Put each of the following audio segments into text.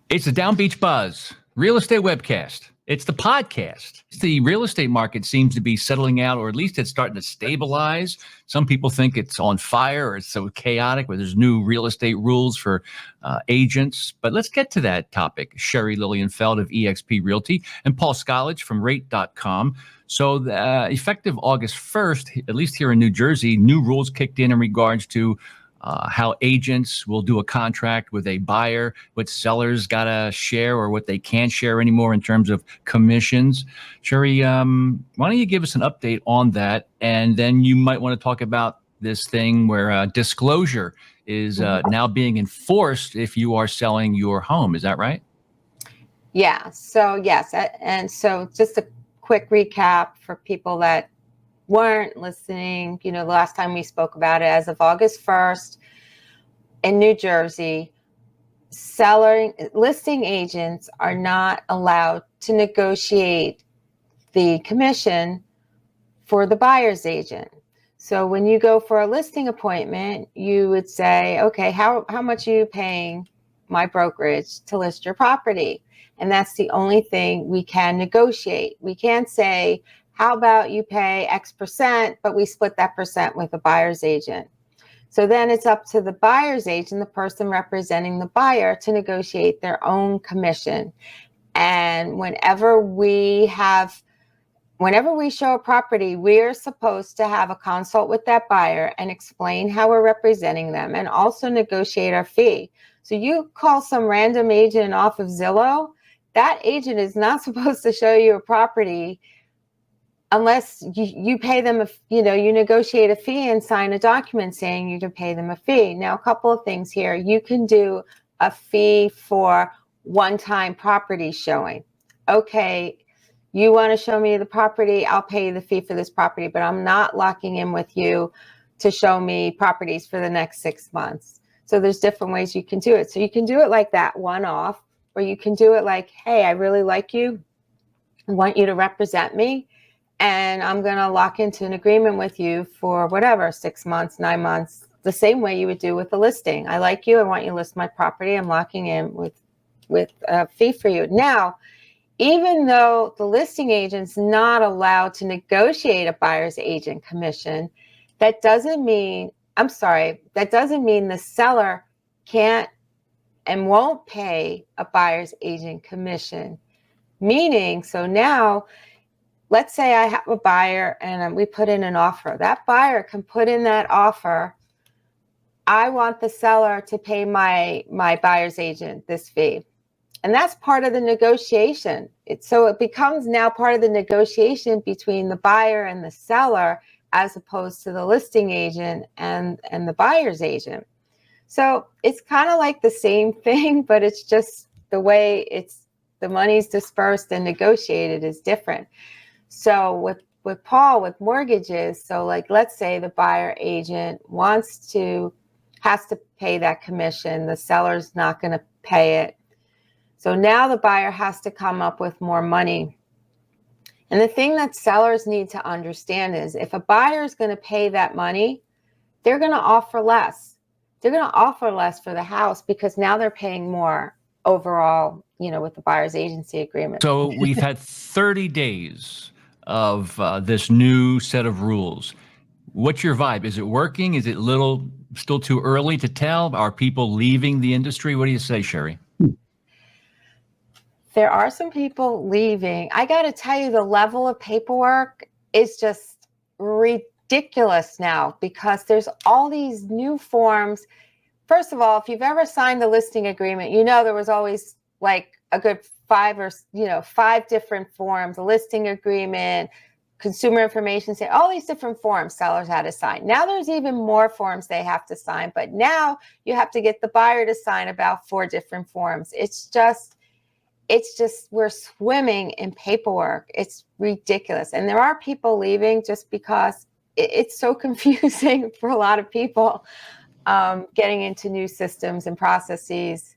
It's the Down Beach Buzz Real Estate webcast. It's the podcast. The real estate market seems to be settling out, or at least it's starting to stabilize. Some people think it's on fire or it's so chaotic where there's new real estate rules for agents. But let's get to that topic. Sherri Lilienfeld of eXp Realty and Paul Skollich from Rate.com. So effective August 1st, at least here in New Jersey, new rules kicked in regards to how agents will do a contract with a buyer, what sellers got to share or what they can't share anymore in terms of commissions. Sherri, why don't you give us an update on that? And then you might want to talk about this thing where disclosure is now being enforced if you are selling your home. Is that right? Yeah. So, yes. And so just a quick recap for people that weren't listening, the last time we spoke about it, as of August 1st in New Jersey, listing agents are not allowed to negotiate the commission for the buyer's agent. So when you go for a listing appointment, you would say, okay, how much are you paying my brokerage to list your property? And that's the only thing we can negotiate. We can't say, how about you pay X percent, but we split that percent with the buyer's agent. So then it's up to the buyer's agent, the person representing the buyer, to negotiate their own commission. And whenever we show a property, we're supposed to have a consult with that buyer and explain how we're representing them and also negotiate our fee. So you call some random agent off of Zillow, that agent is not supposed to show you a property unless you pay them, you negotiate a fee and sign a document saying you can pay them a fee. Now, a couple of things here. You can do a fee for one-time property showing. Okay, you want to show me the property, I'll pay you the fee for this property, but I'm not locking in with you to show me properties for the next 6 months. So there's different ways you can do it. So you can do it like that, one-off, or you can do it like, hey, I really like you, I want you to represent me, and I'm going to lock into an agreement with you for whatever, 6 months, 9 months, the same way you would do with a listing. I like you, I want you to list my property, I'm locking in with a fee for you. Now, even though the listing agent's not allowed to negotiate a buyer's agent commission, that doesn't mean the seller can't and won't pay a buyer's agent commission. Meaning, so now, let's say I have a buyer and we put in an offer. That buyer can put in that offer, I want the seller to pay my buyer's agent this fee. And that's part of the negotiation. So it becomes now part of the negotiation between the buyer and the seller, as opposed to the listing agent and the buyer's agent. So it's kind of like the same thing, but it's just the way the money's dispersed and negotiated is different. So with Paul, with mortgages, so like, let's say the buyer agent has to pay that commission, the seller's not going to pay it. So now the buyer has to come up with more money. And the thing that sellers need to understand is if a buyer is going to pay that money, they're going to offer less. They're going to offer less for the house because now they're paying more overall, with the buyer's agency agreement. So we've had 30 days of this new set of rules. What's your vibe? Is it working? Is it still too early to tell? Are people leaving the industry? What do you say, Sherri? There are some people leaving. I got to tell you, the level of paperwork is just ridiculous now because there's all these new forms. First of all, if you've ever signed a listing agreement, there was always like a good 5 different forms, a listing agreement, consumer information, all these different forms sellers had to sign. Now there's even more forms they have to sign, but now you have to get the buyer to sign about 4 different forms. It's just, we're swimming in paperwork. It's ridiculous. And there are people leaving just because it's so confusing for a lot of people getting into new systems and processes.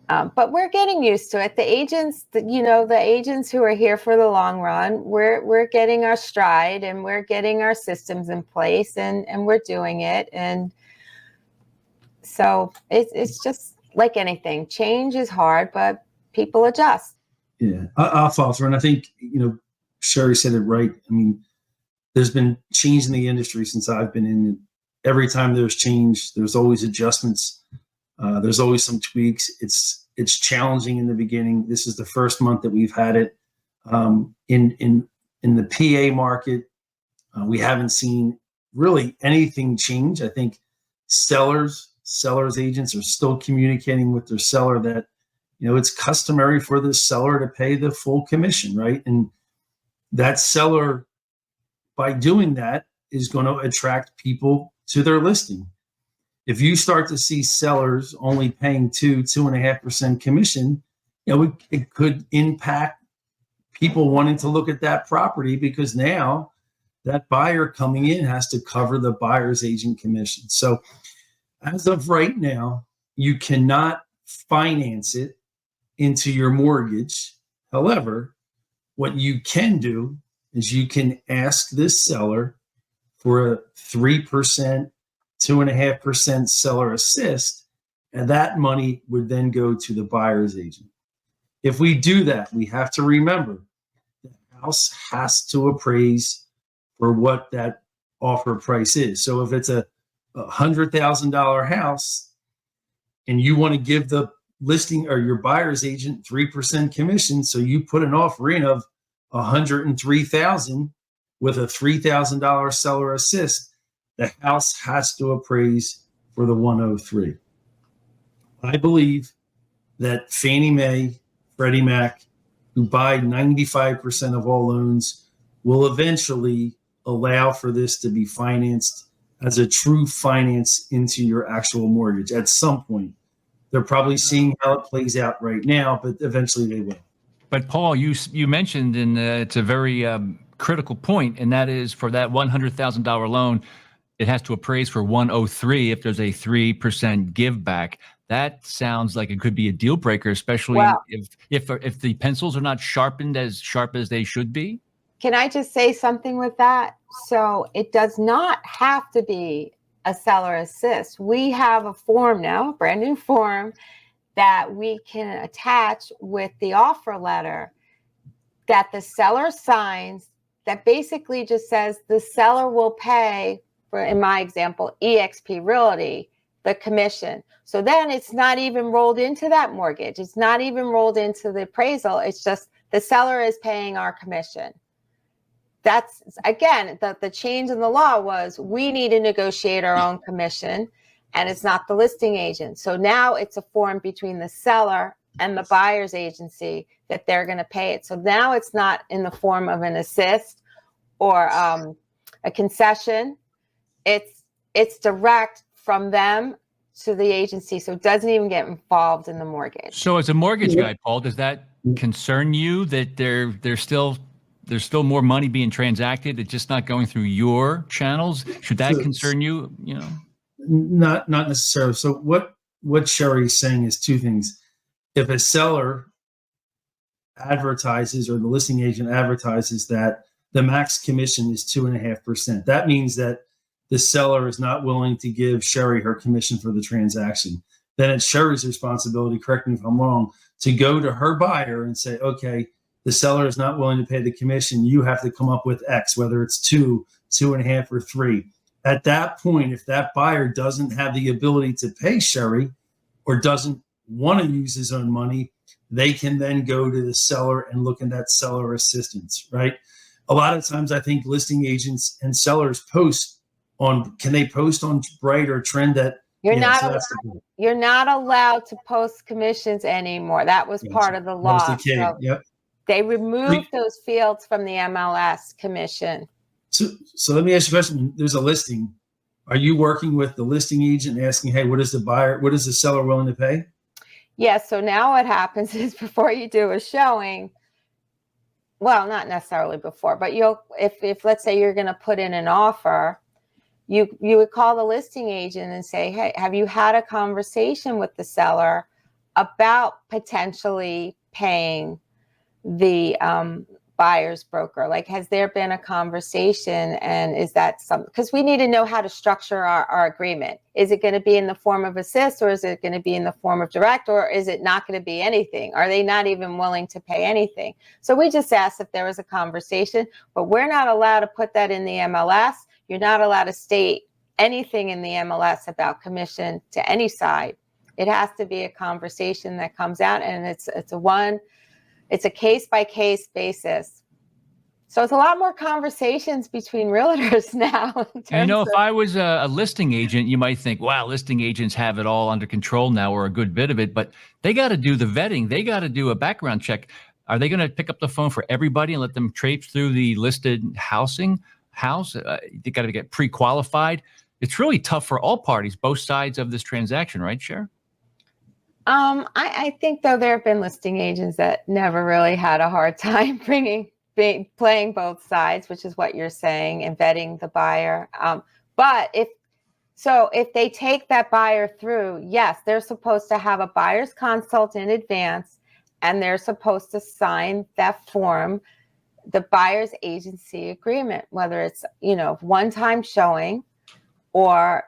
But we're getting used to it. The agents, the agents who are here for the long run, we're getting our stride and we're getting our systems in place and we're doing it. And so it's just, like anything, change is hard, but people adjust. Yeah, I'll follow through. And I think, Sherri said it right. I mean, there's been change in the industry since I've been in it. Every time there's change, there's always adjustments. There's always some tweaks. It's challenging in the beginning. This is the first month that we've had it. In the PA market, we haven't seen really anything change. I think sellers agents are still communicating with their seller that, it's customary for the seller to pay the full commission, right? And that seller, by doing that, is going to attract people to their listing. If you start to see sellers only paying 2.5% commission, it could impact people wanting to look at that property, because now that buyer coming in has to cover the buyer's agent commission. So as of right now, you cannot finance it into your mortgage. However, what you can do is you can ask this seller for a 3%, 2.5% seller assist, and that money would then go to the buyer's agent. If we do that, we have to remember the house has to appraise for what that offer price is. So if it's a $100,000 house and you want to give the listing or your buyer's agent 3% commission, so you put an offer in of $103,000 with a $3,000 seller assist, the house has to appraise for the 103. I believe that Fannie Mae, Freddie Mac, who buy 95% of all loans, will eventually allow for this to be financed as a true finance into your actual mortgage at some point. They're probably seeing how it plays out right now, but eventually they will. But Paul, you mentioned, and it's a very critical point, and that is for that $100,000 loan, it has to appraise for 103 if there's a 3% give back. That sounds like it could be a deal breaker, especially if the pencils are not sharpened as sharp as they should be. Can I just say something with that? So it does not have to be a seller assist. We have a form now, a brand new form that we can attach with the offer letter that the seller signs, that basically just says the seller will pay for, in my example, eXp Realty, the commission. So then it's not even rolled into that mortgage. It's not even rolled into the appraisal. It's just the seller is paying our commission. That's, again, the change in the law was we need to negotiate our own commission, and it's not the listing agent. So now it's a form between the seller and the buyer's agency that they're going to pay it. So now it's not in the form of an assist or a concession. It's direct from them to the agency. So it doesn't even get involved in the mortgage. So as a mortgage guy, Paul, does that concern you that there's still more money being transacted? It's just not going through your channels. Should that concern you? Not necessarily. So what Sherri's saying is two things. If a seller advertises, or the listing agent advertises, that the max commission is 2.5%, that means that the seller is not willing to give Sherri her commission for the transaction. Then it's Sherri's responsibility, correct me if I'm wrong, to go to her buyer and say, okay, the seller is not willing to pay the commission. You have to come up with X, whether it's 2, 2.5, or 3. At that point, if that buyer doesn't have the ability to pay Sherri or doesn't want to use his own money, they can then go to the seller and look at that seller assistance, right? A lot of times I think listing agents and sellers can they post on Bright or Trend that you're not allowed to post commissions anymore. That was part of the law. So yep. They removed those fields from the MLS commission. So let me ask you a question. There's a listing. Are you working with the listing agent asking, hey, what is the seller willing to pay? Yeah. So now what happens is, before you do a showing, well, not necessarily before, but if let's say you're going to put in an offer, you would call the listing agent and say, hey, have you had a conversation with the seller about potentially paying the buyer's broker? Like, has there been a conversation, and is that something, because we need to know how to structure our agreement. Is it going to be in the form of assist, or is it going to be in the form of direct, or is it not going to be anything? Are they not even willing to pay anything? So we just asked if there was a conversation, but we're not allowed to put that in the MLS. You're not allowed to state anything in the MLS about commission to any side. It has to be a conversation that comes out, and it's a case-by-case basis. So it's a lot more conversations between realtors now. If I was a listing agent, you might think, wow, listing agents have it all under control now, or a good bit of it, but they got to do the vetting. They got to do a background check. Are they going to pick up the phone for everybody and let them traipse through the listed house? They got to get pre-qualified. It's really tough for all parties, both sides of this transaction, right, Sherri? I think, though, there have been listing agents that never really had a hard time playing both sides, which is what you're saying, and vetting the buyer. But if they take that buyer through, yes, they're supposed to have a buyer's consult in advance, and they're supposed to sign that form, the buyer's agency agreement, whether it's, one-time showing or,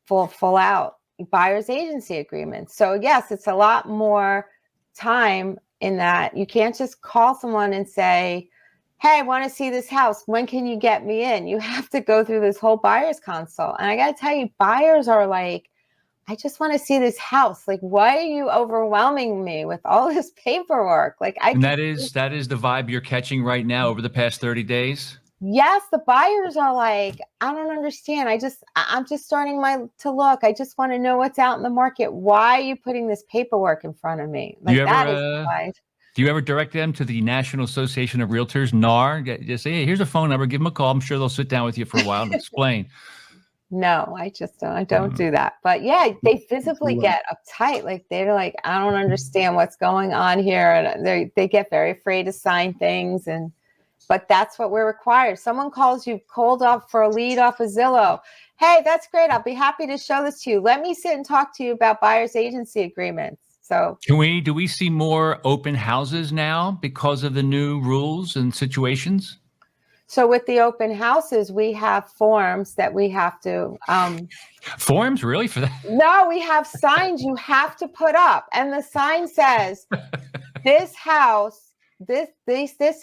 full out buyer's agency agreement. So yes, it's a lot more time in that. You can't just call someone and say, hey, I want to see this house. When can you get me in? You have to go through this whole buyer's consult. And I got to tell you, buyers are like, I just want to see this house. Like, why are you overwhelming me with all this paperwork? And that is the vibe you're catching right now over the past 30 days. Yes, the buyers are like, I don't understand. I'm just starting to look. I just want to know what's out in the market. Why are you putting this paperwork in front of me? Do you ever direct them to the National Association of Realtors, NAR? Just say, hey, here's a phone number. Give them a call. I'm sure they'll sit down with you for a while and explain. No, I don't do that. But yeah, they visibly get uptight. Like, they're like, I don't understand what's going on here. And they get very afraid to sign things. But that's what we're required. Someone calls you cold off for a lead off of Zillow. Hey, that's great. I'll be happy to show this to you. Let me sit and talk to you about buyer's agency agreements. So do we see more open houses now because of the new rules and situations? So with the open houses, we have forms that we have to. Forms, really, for that? No, we have signs you have to put up. And the sign says, this house, this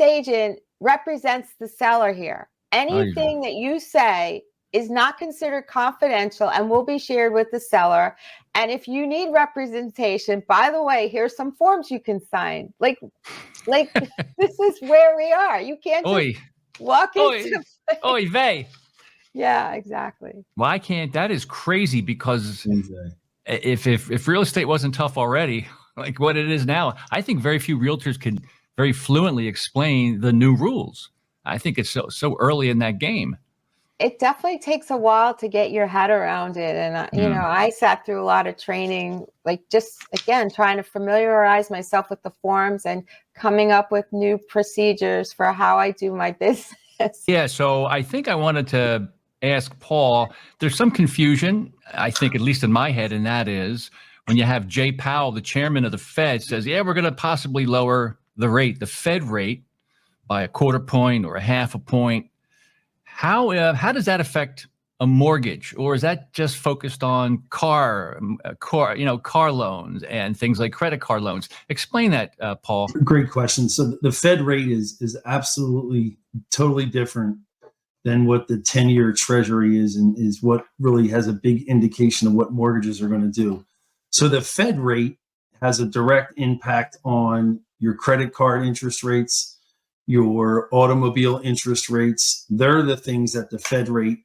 agent represents the seller here. Anything that you say is not considered confidential and will be shared with the seller. And if you need representation, by the way, here's some forms you can sign. Like this is where we are. You can't just walk into. Oy vey. Yeah, exactly. Well, I can't. That is crazy, because if real estate wasn't tough already, like what it is now, I think very few realtors can very fluently explain the new rules. I think it's so early in that game. It definitely takes a while to get your head around it. And, I sat through a lot of training, like just, again, trying to familiarize myself with the forms and coming up with new procedures for how I do my business. Yeah, so I think I wanted to ask Paul, there's some confusion, I think, at least in my head, and that is when you have Jay Powell, the chairman of the Fed, says, yeah, we're going to possibly lower the Fed rate, by a 1/4 point or a 1/2 point. How does that affect a mortgage, or is that just focused on car loans and things like credit card loans? Explain that, Paul. Great question. So the Fed rate is absolutely totally different than what the 10-year Treasury is, and is what really has a big indication of what mortgages are going to do. So the Fed rate has a direct impact on your credit card interest rates, your automobile interest rates. They're the things that the Fed rate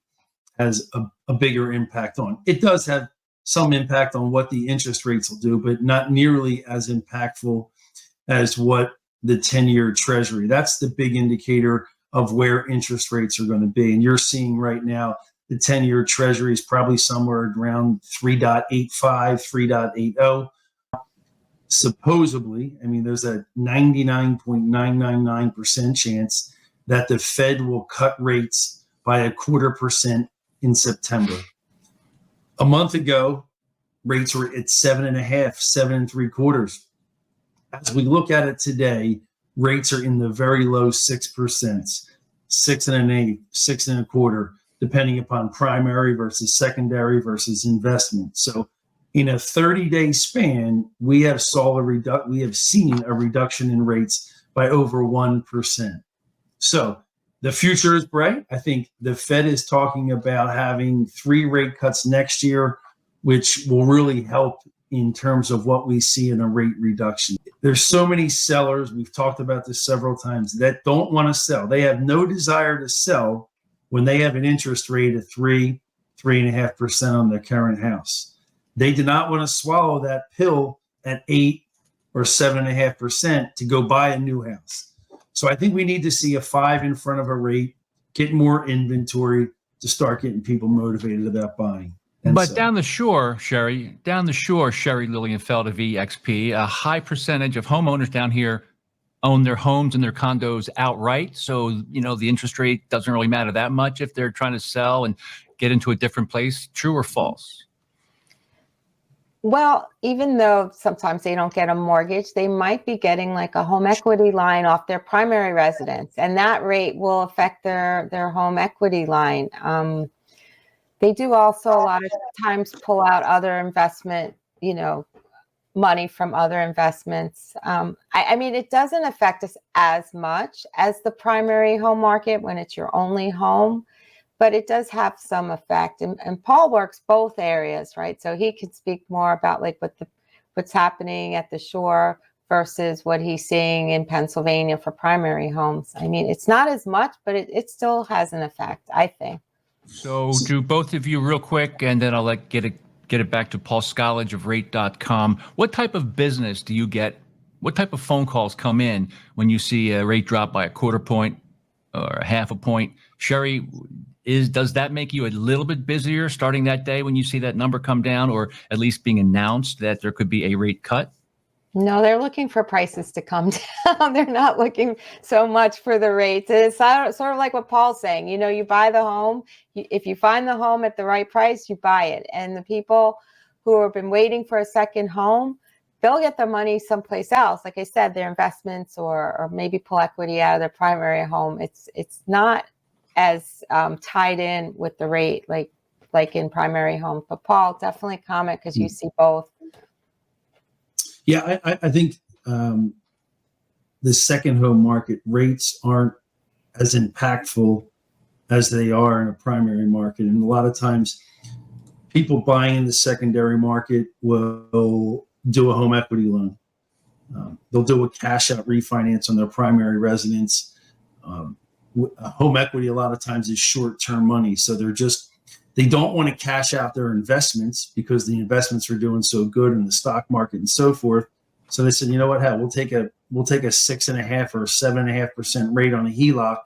has a bigger impact on. It does have some impact on what the interest rates will do, but not nearly as impactful as what the 10-year Treasury. That's the big indicator of where interest rates are going to be. And you're seeing right now, the 10-year Treasury is probably somewhere around 3.85, 3.80. Supposedly, I mean, there's a 99.999% chance that the Fed will cut rates by 1/4% in September. A month ago, rates were at 7.5, 7.75. As we look at it today, rates are in the very low 6%, 6.125%, 6.25%, depending upon primary versus secondary versus investment. So in a 30-day span, we have seen a reduction in rates by over 1%. So the future is bright. I think the Fed is talking about having 3 rate cuts next year, which will really help in terms of what we see in a rate reduction. There's so many sellers, we've talked about this several times, that don't want to sell. They have no desire to sell when they have an interest rate of 3.5% on their current house. They do not want to swallow that pill at 8 or 7.5% to go buy a new house. So I think we need to see a 5 in front of a rate, get more inventory to start getting people motivated about buying. But down the shore, Sherri Lilienfeld of EXP, a high percentage of homeowners down here own their homes and their condos outright. So, the interest rate doesn't really matter that much if they're trying to sell and get into a different place. True or false? Well, even though sometimes they don't get a mortgage, they might be getting like a home equity line off their primary residence, and that rate will affect their home equity line. They do also a lot of times pull out other investment, money from other investments. I mean, it doesn't affect us as much as the primary home market when it's your only home, but it does have some effect. And Paul works both areas, right? So he can speak more about like what's happening at the shore versus what he's seeing in Pennsylvania for primary homes. I mean, it's not as much, but it still has an effect, I think. So do both of you real quick, and then I'll get it back to Paul Scolledge of rate.com. What type of business do you get? What type of phone calls come in when you see a rate drop by 1/4 point or 1/2 point? Sherri, does that make you a little bit busier starting that day when you see that number come down, or at least being announced that there could be a rate cut? No, they're looking for prices to come down. They're not looking so much for the rates. It's sort of like what Paul's saying. You buy the home. If you find the home at the right price, you buy it. And the people who have been waiting for a second home, they'll get their money someplace else. Like I said, their investments or maybe pull equity out of their primary home. It's not as tied in with the rate like in primary home. But Paul, definitely comment because you see both. Yeah, I think the second home market rates aren't as impactful as they are in a primary market. And a lot of times people buying in the secondary market will do a home equity loan. They'll do a cash out refinance on their primary residence. Home equity a lot of times is short-term money. So they don't want to cash out their investments because the investments are doing so good in the stock market and so forth. So they said, you know what, we'll take a 6.5 or 7.5% rate on a HELOC,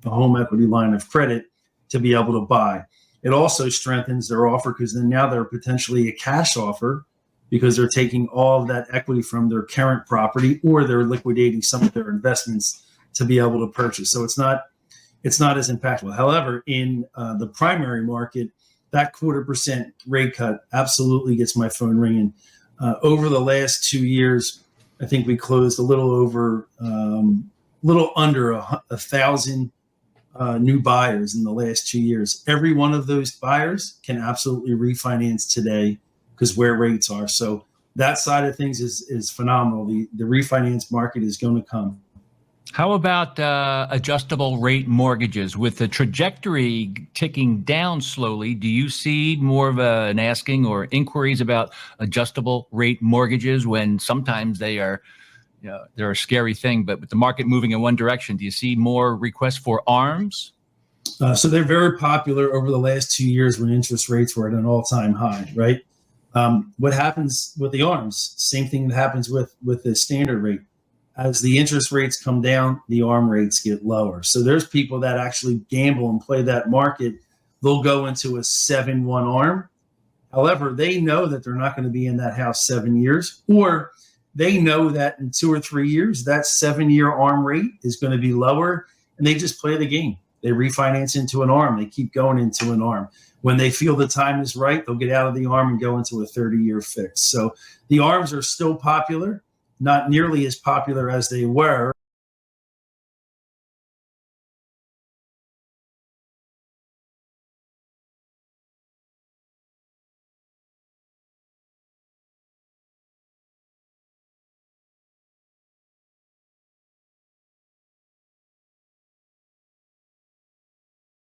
a home equity line of credit, to be able to buy. It also strengthens their offer because then now they're potentially a cash offer because they're taking all of that equity from their current property, or they're liquidating some of their investments to be able to purchase. So it's not as impactful. However, in the primary market, that 1/4% rate cut absolutely gets my phone ringing. Over the last 2 years, I think we closed a little under 1,000 new buyers in the last 2 years. Every one of those buyers can absolutely refinance today because where rates are. So that side of things is phenomenal. The refinance market is going to come. How about adjustable rate mortgages? With the trajectory ticking down slowly, do you see more of an asking or inquiries about adjustable rate mortgages when sometimes they're a scary thing, but with the market moving in one direction, do you see more requests for ARMs? So they're very popular over the last 2 years when interest rates were at an all-time high, right? What happens with the ARMs? Same thing that happens with the standard rate. As the interest rates come down, the ARM rates get lower. So there's people that actually gamble and play that market. They'll go into a 7-1 ARM. However, they know that they're not going to be in that house 7 years, or they know that in 2 or 3 years, that 7-year ARM rate is going to be lower, and they just play the game. They refinance into an ARM. They keep going into an ARM. When they feel the time is right, they'll get out of the ARM and go into a 30-year fix. So the ARMs are still popular. Not nearly as popular as they were